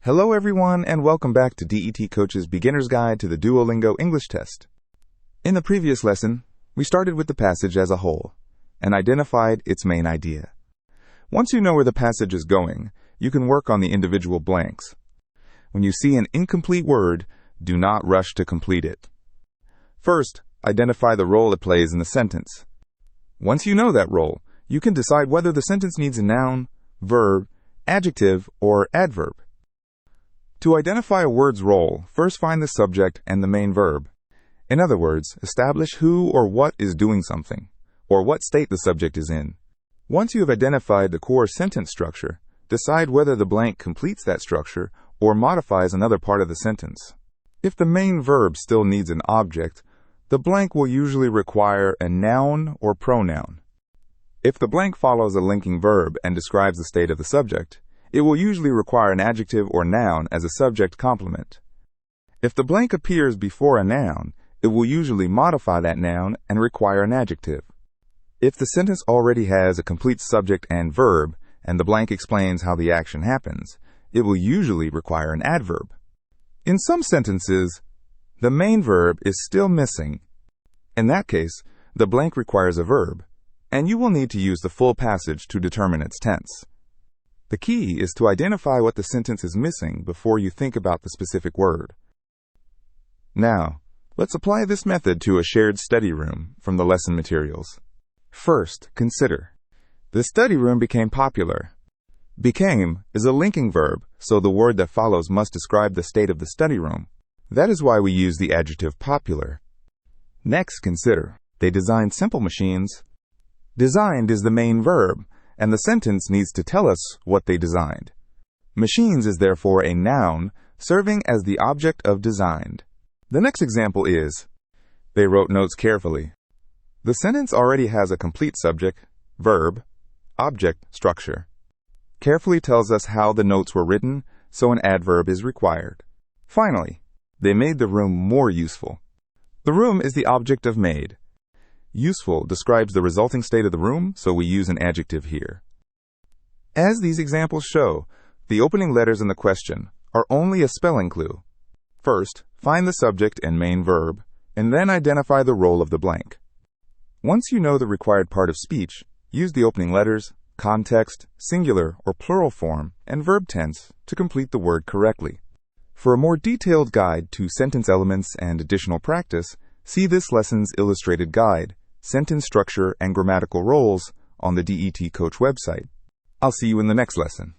Hello everyone and welcome back to DET Coach's Beginner's Guide to the Duolingo English Test. In the previous lesson, we started with the passage as a whole and identified its main idea. Once you know where the passage is going, you can work on the individual blanks. When you see an incomplete word, do not rush to complete it. First, identify the role it plays in the sentence. Once you know that role, you can decide whether the sentence needs a noun, verb, adjective, or adverb. To identify a word's role, first find the subject and the main verb. In other words, establish who or what is doing something, or what state the subject is in. Once you have identified the core sentence structure, decide whether the blank completes that structure or modifies another part of the sentence. If the main verb still needs an object, the blank will usually require a noun or pronoun. If the blank follows a linking verb and describes the state of the subject, it will usually require an adjective or noun as a subject complement. If the blank appears before a noun, it will usually modify that noun and require an adjective. If the sentence already has a complete subject and verb, and the blank explains how the action happens, it will usually require an adverb. In some sentences, the main verb is still missing. In that case, the blank requires a verb, and you will need to use the full passage to determine its tense. The key is to identify what the sentence is missing before you think about the specific word. Now, let's apply this method to a shared study room from the lesson materials. First, consider. The study room became popular. Became is a linking verb, so the word that follows must describe the state of the study room. That is why we use the adjective popular. Next, consider. They designed simple machines. Designed is the main verb, and the sentence needs to tell us what they designed. Machines is therefore a noun, serving as the object of designed. The next example is, they wrote notes carefully. The sentence already has a complete subject, verb, object structure. Carefully tells us how the notes were written, so an adverb is required. Finally, they made the room more useful. The room is the object of made. Useful describes the resulting state of the room, so we use an adjective here. As these examples show, the opening letters in the question are only a spelling clue. First, find the subject and main verb, and then identify the role of the blank. Once you know the required part of speech, use the opening letters, context, singular or plural form, and verb tense to complete the word correctly. For a more detailed guide to sentence elements and additional practice, see this lesson's illustrated guide, Sentence Structure and Grammatical Roles, on the DET Coach website. I'll see you in the next lesson.